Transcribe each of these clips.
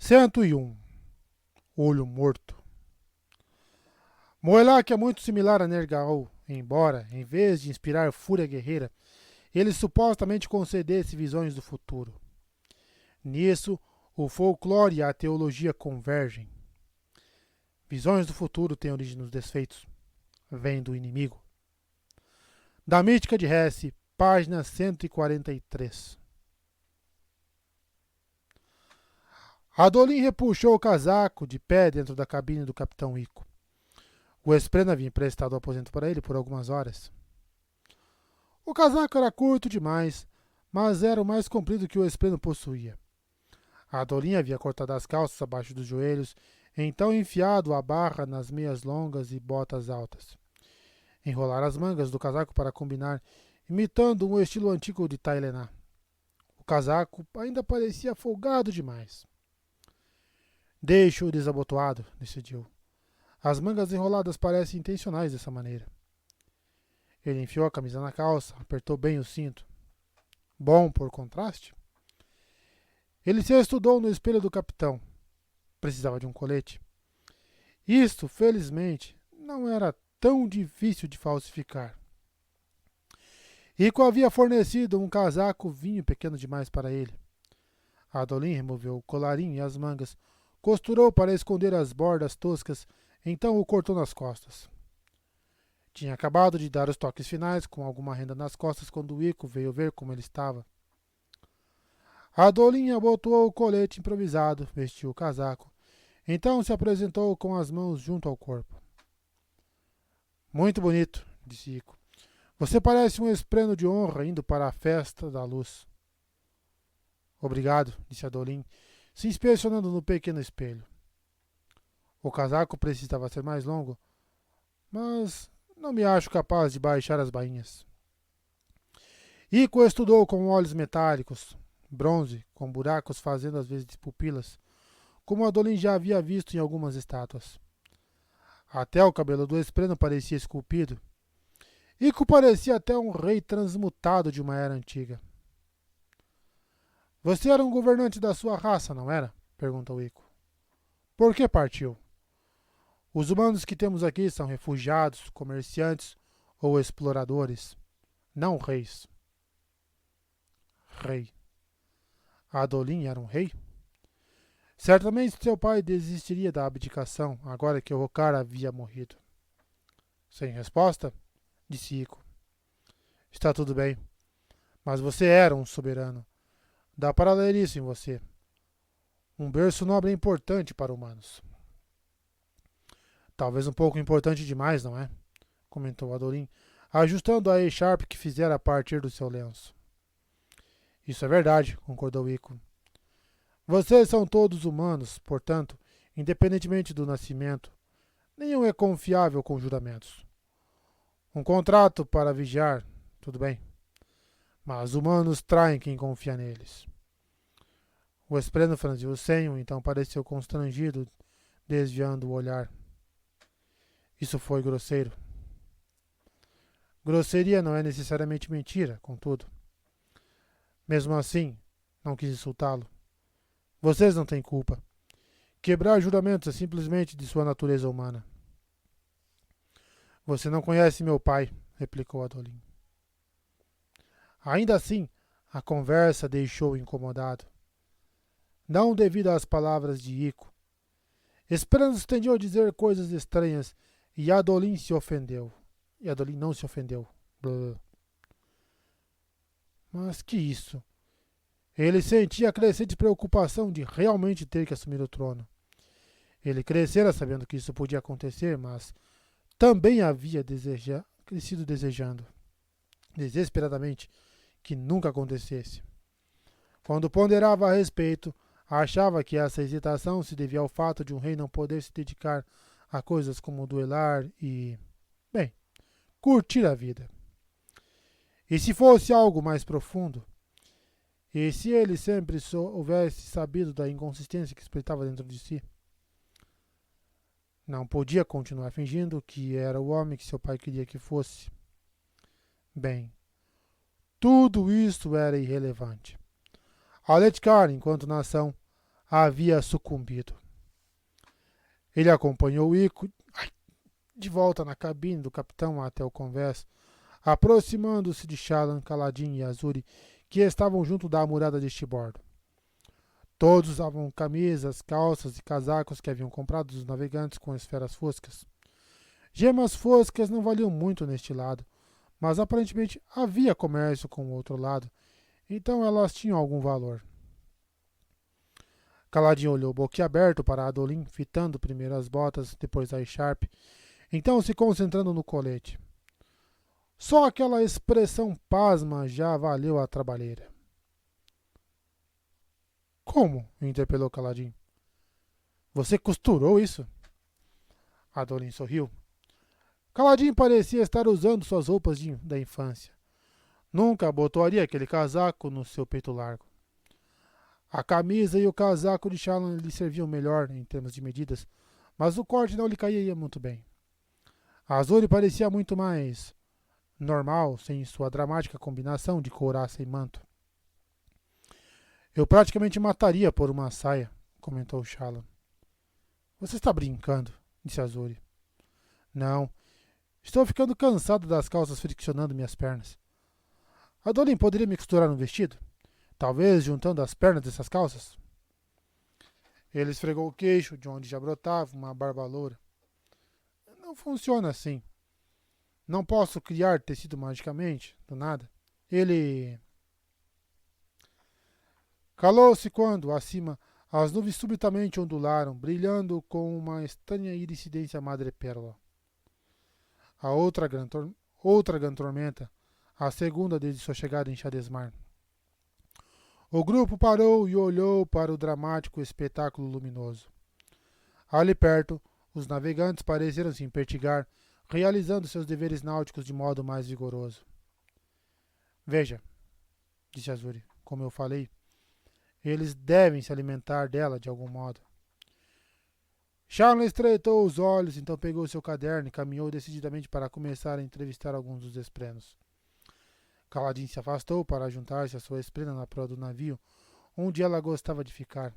101. Olho morto. Moelak é muito similar a Nergal, embora, em vez de inspirar fúria guerreira, ele supostamente concedesse visões do futuro. Nisso, o folclore e a teologia convergem. Visões do futuro têm origem nos desfeitos. Vêm do inimigo. Da Mítica de Hesse, página 143. Adolin repuxou o casaco de pé dentro da cabine do capitão Ico. O Espreno havia emprestado o aposento para ele por algumas horas. O casaco era curto demais, mas era o mais comprido que o Espreno possuía. Adolin havia cortado as calças abaixo dos joelhos, então enfiado a barra nas meias longas e botas altas. Enrolara as mangas do casaco para combinar, imitando um estilo antigo de Tailená. O casaco ainda parecia folgado demais. Deixe-o desabotoado, decidiu. As mangas enroladas parecem intencionais dessa maneira. Ele enfiou a camisa na calça, apertou bem o cinto. Bom por contraste. Ele se estudou no espelho do capitão. Precisava de um colete. Isto, felizmente, não era tão difícil de falsificar. Ico havia fornecido um casaco vinho pequeno demais para ele. Adolin removeu o colarinho e as mangas, costurou para esconder as bordas toscas, então o cortou nas costas. Tinha acabado de dar os toques finais com alguma renda nas costas quando o Ico veio ver como ele estava. Adolin abotoou o colete improvisado, vestiu o casaco, então se apresentou com as mãos junto ao corpo. Muito bonito, disse Ico. Você parece um espreno de honra indo para a festa da luz. Obrigado, disse Adolin, se inspecionando no pequeno espelho. O casaco precisava ser mais longo, mas não me acho capaz de baixar as bainhas. Ico estudou com olhos metálicos, bronze, com buracos fazendo às vezes pupilas, como Adolin já havia visto em algumas estátuas. Até o cabelo do espreno parecia esculpido. Ico parecia até um rei transmutado de uma era antiga. Você era um governante da sua raça, não era? Perguntou Ico. Por que partiu? Os humanos que temos aqui são refugiados, comerciantes ou exploradores, não reis. Rei. Adolin era um rei? Certamente seu pai desistiria da abdicação agora que o Rocar havia morrido. Sem resposta, disse Ico. Está tudo bem, mas você era um soberano. Dá para ler isso em você. Um berço nobre é importante para humanos. Talvez um pouco importante demais, não é? Comentou Adolin, ajustando a echarpe que fizera a partir do seu lenço. Isso é verdade, concordou Ico. Vocês são todos humanos, portanto, independentemente do nascimento, nenhum é confiável com juramentos. Um contrato para vigiar, tudo bem, mas humanos traem quem confia neles. O espreno franziu o senho, então pareceu constrangido, desviando o olhar. Isso foi grosseiro. Grosseria não é necessariamente mentira, contudo. Mesmo assim, não quis insultá-lo. Vocês não têm culpa. Quebrar juramentos é simplesmente de sua natureza humana. Você não conhece meu pai, replicou Adolin. Ainda assim, a conversa deixou-o incomodado. Não devido às palavras de Ico. Esperando tendiam a dizer coisas estranhas e Adolin se ofendeu. E Adolin não se ofendeu. Blá. Mas que isso? Ele sentia a crescente preocupação de realmente ter que assumir o trono. Ele crescera sabendo que isso podia acontecer, mas também havia crescido desejando, desesperadamente, que nunca acontecesse. Quando ponderava a respeito, achava que essa hesitação se devia ao fato de um rei não poder se dedicar a coisas como duelar e, bem, curtir a vida. E se fosse algo mais profundo? E se ele sempre houvesse sabido da inconsistência que espreitava dentro de si? Não podia continuar fingindo que era o homem que seu pai queria que fosse. Bem, tudo isto era irrelevante. Auletkar, enquanto nação, havia sucumbido. Ele acompanhou Ico de volta na cabine do capitão até o convés, aproximando-se de Shallan, Kaladin e Azuri, que estavam junto da murada de estibordo. Todos usavam camisas, calças e casacos que haviam comprado dos navegantes com esferas foscas. Gemas foscas não valiam muito neste lado, mas aparentemente havia comércio com o outro lado, então elas tinham algum valor. Kaladin olhou boquiaberto para Adolin, fitando primeiro as botas, depois a echarpe, então se concentrando no colete. Só aquela expressão pasma já valeu a trabalheira. Como? Interpelou Kaladin. Você costurou isso? Adolin sorriu. Kaladin parecia estar usando suas roupas da infância. Nunca abotoaria aquele casaco no seu peito largo. A camisa e o casaco de Shallan lhe serviam melhor em termos de medidas, mas o corte não lhe caía muito bem. A Azuri parecia muito mais normal, sem sua dramática combinação de couraça e manto. Eu praticamente mataria por uma saia, comentou Shallan. Você está brincando, disse Azuri. Não, estou ficando cansado das calças friccionando minhas pernas. Adolin poderia me costurar um vestido? Talvez juntando as pernas dessas calças? Ele esfregou o queixo, de onde já brotava uma barba loura. Não funciona assim. Não posso criar tecido magicamente, do nada. Ele calou-se quando, acima, as nuvens subitamente ondularam, brilhando com uma estranha iridescência madrepérola. A outra grande tormenta, a segunda desde sua chegada em Shadesmar. O grupo parou e olhou para o dramático espetáculo luminoso. Ali perto, os navegantes pareceram se impertigar, realizando seus deveres náuticos de modo mais vigoroso. Veja, disse Azuri, como eu falei, eles devem se alimentar dela de algum modo. Shallan estreitou os olhos, então pegou seu caderno e caminhou decididamente para começar a entrevistar alguns dos esprenos. Kaladin se afastou para juntar-se à sua esprena na proa do navio, onde ela gostava de ficar.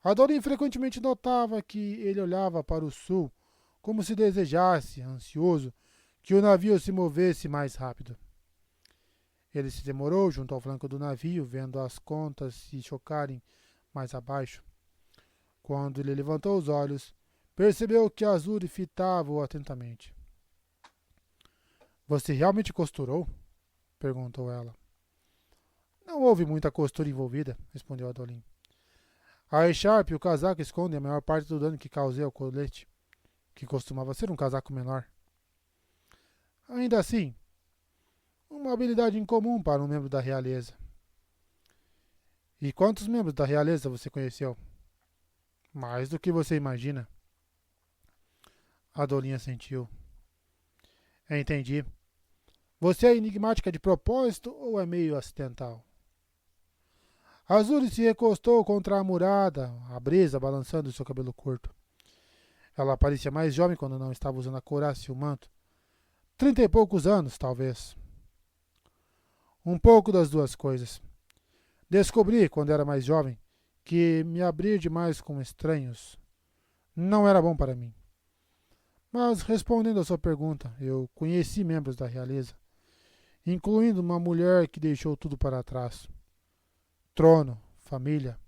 Adolin frequentemente notava que ele olhava para o sul, como se desejasse, ansioso, que o navio se movesse mais rápido. Ele se demorou junto ao flanco do navio, vendo as contas se chocarem mais abaixo. Quando ele levantou os olhos, percebeu que Azuri fitava-o atentamente. Você realmente costurou? Perguntou ela. Não houve muita costura envolvida, respondeu Adolin. A echarpe e o casaco escondem a maior parte do dano que causei ao colete, que costumava ser um casaco menor. Ainda assim, uma habilidade incomum para um membro da realeza. E quantos membros da realeza você conheceu? Mais do que você imagina. Adolin assentiu. Entendi. Você é enigmática de propósito ou é meio acidental? Azuri se recostou contra a murada, a brisa balançando seu cabelo curto. Ela parecia mais jovem quando não estava usando a couraça e o manto. 30 e poucos anos, talvez. Um pouco das duas coisas. Descobri, quando era mais jovem, que me abrir demais com estranhos não era bom para mim. Mas, respondendo à sua pergunta, eu conheci membros da realeza, incluindo uma mulher que deixou tudo para trás. Trono, família,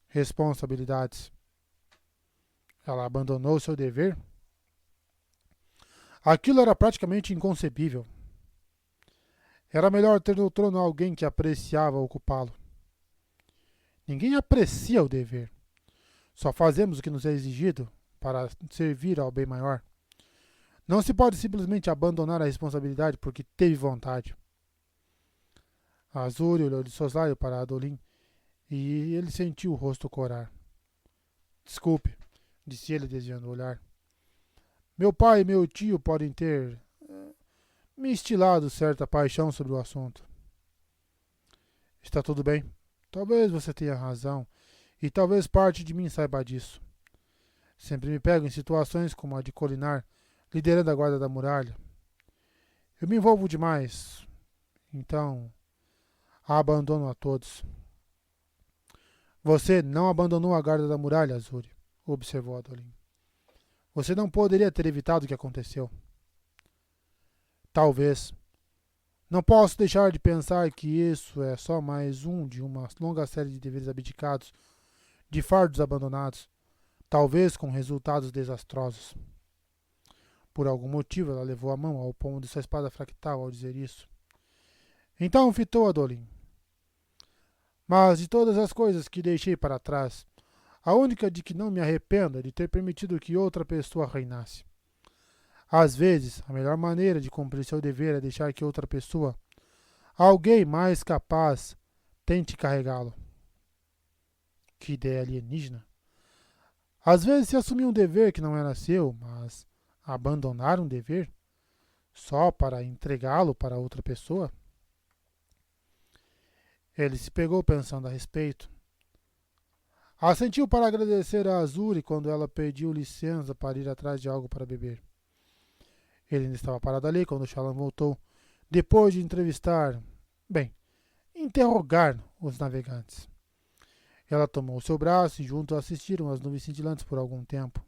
responsabilidades. Ela abandonou seu dever? Aquilo era praticamente inconcebível. Era melhor ter no trono alguém que apreciava ocupá-lo. Ninguém aprecia o dever. Só fazemos o que nos é exigido para servir ao bem maior. Não se pode simplesmente abandonar a responsabilidade porque teve vontade. Azuri olhou de soslaio para Adolin e ele sentiu o rosto corar. Desculpe, disse ele desviando o olhar. Meu pai e meu tio podem ter me instilado certa paixão sobre o assunto. Está tudo bem. Talvez você tenha razão e talvez parte de mim saiba disso. Sempre me pego em situações como a de Kholinar, liderando a guarda da muralha. Eu me envolvo demais, então a abandono a todos. Você não abandonou a guarda da muralha, Azuri, observou Adolin. Você não poderia ter evitado o que aconteceu. Talvez. Não posso deixar de pensar que isso é só mais um de uma longa série de deveres abdicados, de fardos abandonados, talvez com resultados desastrosos. Por algum motivo, ela levou a mão ao pomo de sua espada fractal ao dizer isso. Então fitou Adolin. Mas de todas as coisas que deixei para trás, a única de que não me arrependo é de ter permitido que outra pessoa reinasse. Às vezes, a melhor maneira de cumprir seu dever é deixar que outra pessoa, alguém mais capaz, tente carregá-lo. Que ideia alienígena. Às vezes se assumia um dever que não era seu, mas abandonar um dever só para entregá-lo para outra pessoa? Ele se pegou pensando a respeito. Assentiu para agradecer a Azuri quando ela pediu licença para ir atrás de algo para beber. Ele ainda estava parado ali quando Shallan voltou, depois de interrogar os navegantes. Ela tomou seu braço e juntos assistiram às nuvens cintilantes por algum tempo.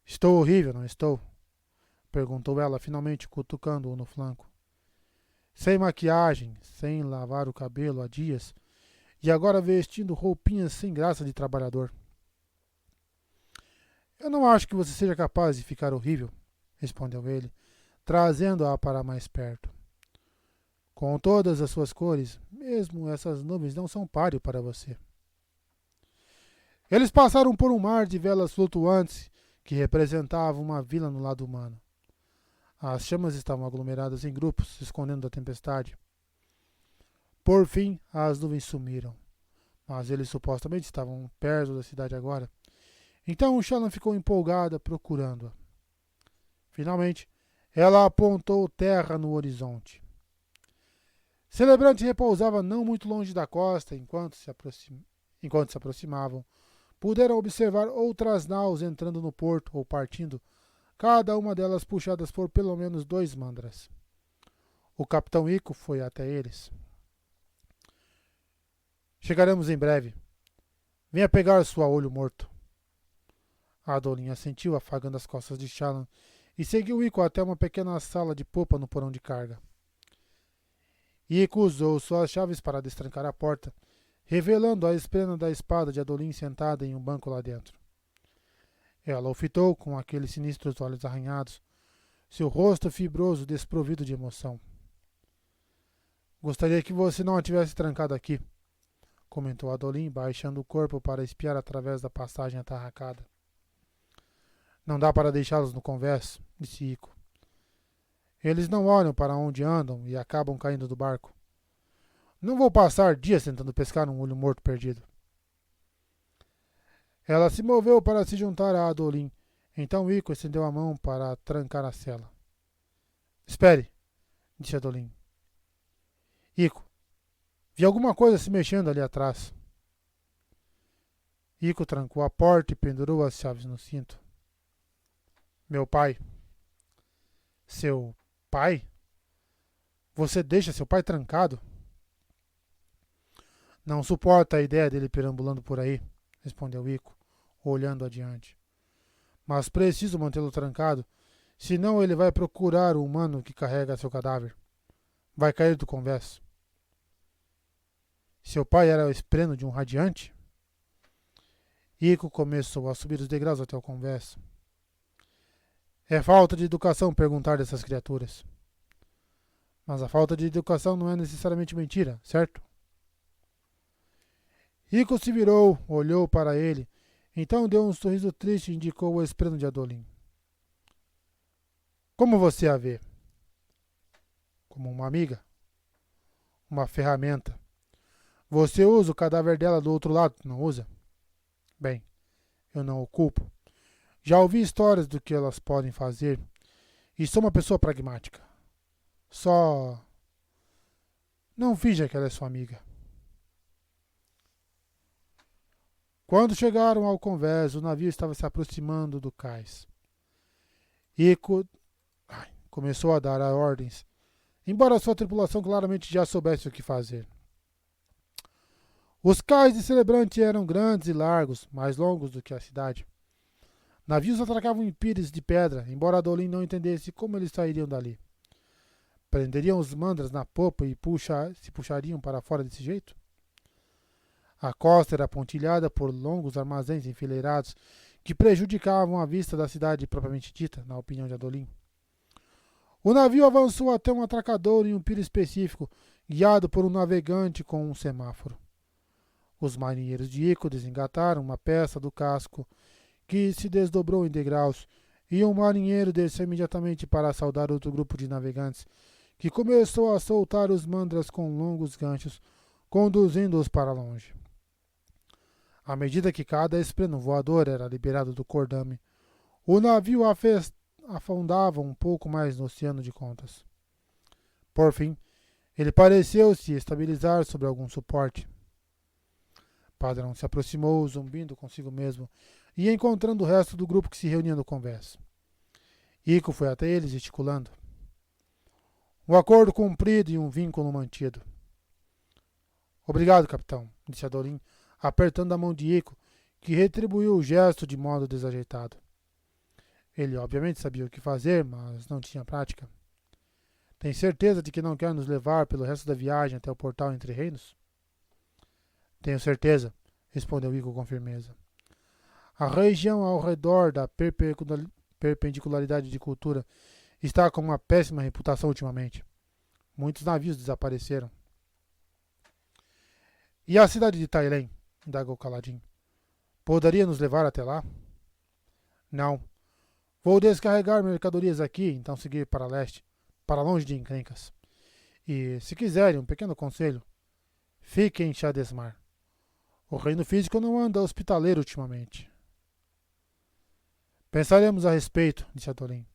Estou horrível, não estou? Perguntou ela, finalmente cutucando-o no flanco. Sem maquiagem, sem lavar o cabelo há dias, e agora vestindo roupinhas sem graça de trabalhador. Eu não acho que você seja capaz de ficar horrível, respondeu ele, trazendo-a para mais perto. Com todas as suas cores, mesmo essas nuvens não são páreo para você. Eles passaram por um mar de velas flutuantes que representava uma vila no lado humano. As chamas estavam aglomeradas em grupos, se escondendo da tempestade. Por fim, as nuvens sumiram, mas eles supostamente estavam perto da cidade agora. Então Shallan ficou empolgada, procurando-a. Finalmente, ela apontou terra no horizonte. Celebrante repousava não muito longe da costa. Enquanto se aproximavam, puderam observar outras naus entrando no porto ou partindo, cada uma delas puxadas por pelo menos 2 mandras. O capitão Ico foi até eles. Chegaremos em breve. Venha pegar sua olho morto. Adolin assentiu, afagando as costas de Shallan, e seguiu Ico até uma pequena sala de popa no porão de carga. Ico usou suas chaves para destrancar a porta, revelando a esplena da espada de Adolin sentada em um banco lá dentro. Ela o fitou com aqueles sinistros olhos arranhados, seu rosto fibroso desprovido de emoção. Gostaria que você não a tivesse trancado aqui, comentou Adolin, baixando o corpo para espiar através da passagem atarracada. Não dá para deixá-los no convés, disse Ico. Eles não olham para onde andam e acabam caindo do barco. Não vou passar dias tentando pescar um olho morto perdido. Ela se moveu para se juntar a Adolin. Então Ico estendeu a mão para trancar a cela. Espere, disse Adolin. Ico, vi alguma coisa se mexendo ali atrás. Ico trancou a porta e pendurou as chaves no cinto. Meu pai. Seu pai? Você deixa seu pai trancado? Não suporta a ideia dele perambulando por aí, respondeu Ico, olhando adiante. Mas preciso mantê-lo trancado, senão ele vai procurar o humano que carrega seu cadáver. Vai cair do convés. Seu pai era o espleno de um radiante? Ico começou a subir os degraus até o convés. É falta de educação perguntar dessas criaturas. Mas a falta de educação não é necessariamente mentira, certo? Ico se virou, olhou para ele, então deu um sorriso triste e indicou o espleno de Adolin. Como você a vê? Como uma amiga? Uma ferramenta? Você usa o cadáver dela do outro lado, não usa? Bem, eu não o culpo. Já ouvi histórias do que elas podem fazer e sou uma pessoa pragmática. Só não finja que ela é sua amiga. Quando chegaram ao convés, o navio estava se aproximando do cais. Ico começou a dar ordens, embora sua tripulação claramente já soubesse o que fazer. Os cais de Celebrante eram grandes e largos, mais longos do que a cidade. Navios atracavam em pires de pedra, embora Adolin não entendesse como eles sairiam dali. Prenderiam os mandras na popa e se puxariam para fora desse jeito? A costa era pontilhada por longos armazéns enfileirados que prejudicavam a vista da cidade propriamente dita, na opinião de Adolin. O navio avançou até um atracadouro em um piro específico, guiado por um navegante com um semáforo. Os marinheiros de Ico desengataram uma peça do casco que se desdobrou em degraus, e um marinheiro desceu imediatamente para saudar outro grupo de navegantes, que começou a soltar os mandras com longos ganchos, conduzindo-os para longe. À medida que cada espreno voador era liberado do cordame, o navio afundava um pouco mais no oceano de contas. Por fim, ele pareceu se estabilizar sobre algum suporte. Padrão se aproximou, zumbindo consigo mesmo, e encontrando o resto do grupo que se reunia no convés. Ico foi até eles, gesticulando. Um acordo cumprido e um vínculo mantido. Obrigado, capitão, disse Adolin, apertando a mão de Ico, que retribuiu o gesto de modo desajeitado. Ele obviamente sabia o que fazer, mas não tinha prática. Tem certeza de que não quer nos levar pelo resto da viagem até o portal Entre Reinos? Tenho certeza, respondeu Ico com firmeza. A região ao redor da perpendicularidade de cultura está com uma péssima reputação ultimamente. Muitos navios desapareceram. E a cidade de Tailém? Indagou Caladin. Poderia nos levar até lá? Não. Vou descarregar mercadorias aqui, então seguir para leste, para longe de encrencas. E, se quiserem, um pequeno conselho. Fiquem em Shadesmar. O reino físico não anda hospitaleiro ultimamente. Pensaremos a respeito, disse Adolin.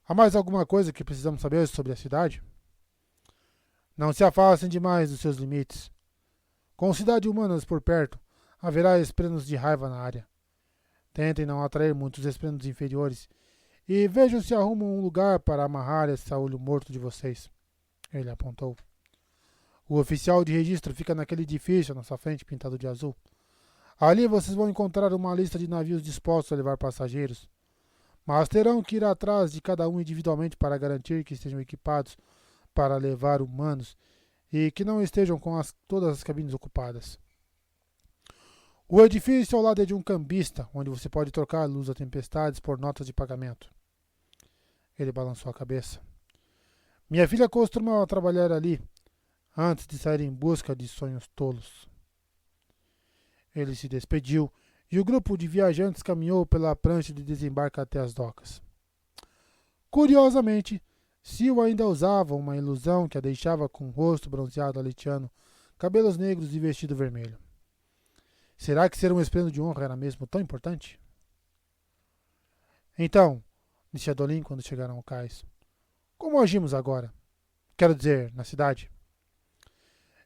Há mais alguma coisa que precisamos saber sobre a cidade? Não se afastem demais dos seus limites. Com cidades humanas por perto, haverá esprenos de raiva na área. Tentem não atrair muitos esprenos inferiores e vejam se arrumam um lugar para amarrar esse olho morto de vocês. Ele apontou. O oficial de registro fica naquele edifício à nossa frente, pintado de azul. Ali vocês vão encontrar uma lista de navios dispostos a levar passageiros, mas terão que ir atrás de cada um individualmente para garantir que estejam equipados para levar humanos e que não estejam com todas as cabines ocupadas. O edifício ao lado é de um cambista, onde você pode trocar a luz da tempestades por notas de pagamento. Ele balançou a cabeça. Minha filha costumava trabalhar ali, antes de sair em busca de sonhos tolos. Ele se despediu e o grupo de viajantes caminhou pela prancha de desembarque até as docas. Curiosamente, Sil ainda usava uma ilusão que a deixava com o rosto bronzeado aletiano, cabelos negros e vestido vermelho. Será que ser um esplêndido de honra era mesmo tão importante? Então, disse Adolin quando chegaram ao cais, como agimos agora? Quero dizer, na cidade.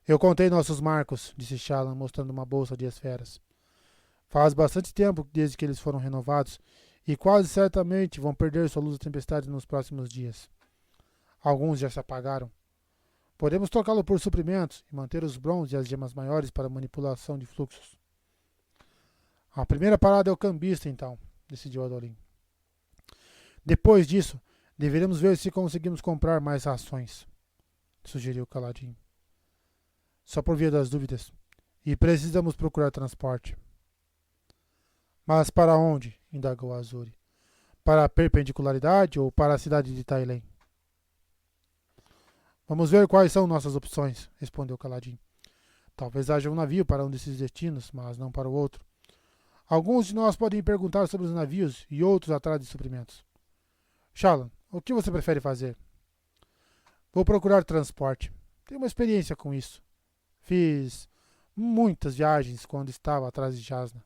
Eu contei nossos marcos, disse Shallan, mostrando uma bolsa de esferas. Faz bastante tempo desde que eles foram renovados, e quase certamente vão perder sua luz da tempestade nos próximos dias. Alguns já se apagaram. Podemos trocá-lo por suprimentos e manter os bronzes e as gemas maiores para manipulação de fluxos. A primeira parada é o cambista, então, decidiu Adolin. Depois disso, deveremos ver se conseguimos comprar mais rações, sugeriu Caladin. Só por via das dúvidas. E precisamos procurar transporte. Mas para onde? Indagou Azuri. Para a perpendicularidade ou para a cidade de Tailém? Vamos ver quais são nossas opções, respondeu Caladin. Talvez haja um navio para um desses destinos, mas não para o outro. Alguns de nós podem perguntar sobre os navios e outros atrás de suprimentos. Shallan, o que você prefere fazer? Vou procurar transporte. Tenho uma experiência com isso. Fiz muitas viagens quando estava atrás de Jasna.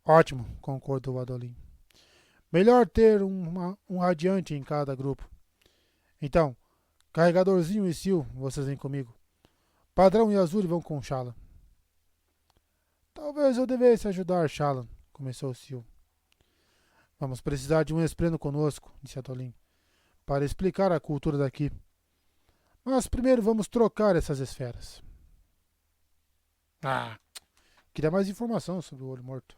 Ótimo, concordou Adolin. Melhor ter um radiante em cada grupo. Então, Carregadorzinho e Sil, vocês vêm comigo. Padrão e Azuri vão com Shallan. Talvez eu devesse ajudar Shallan, começou Sil. Vamos precisar de um espleno conosco, disse Adolin, para explicar a cultura daqui. Mas primeiro vamos trocar essas esferas. Ah, queria mais informação sobre o olho morto.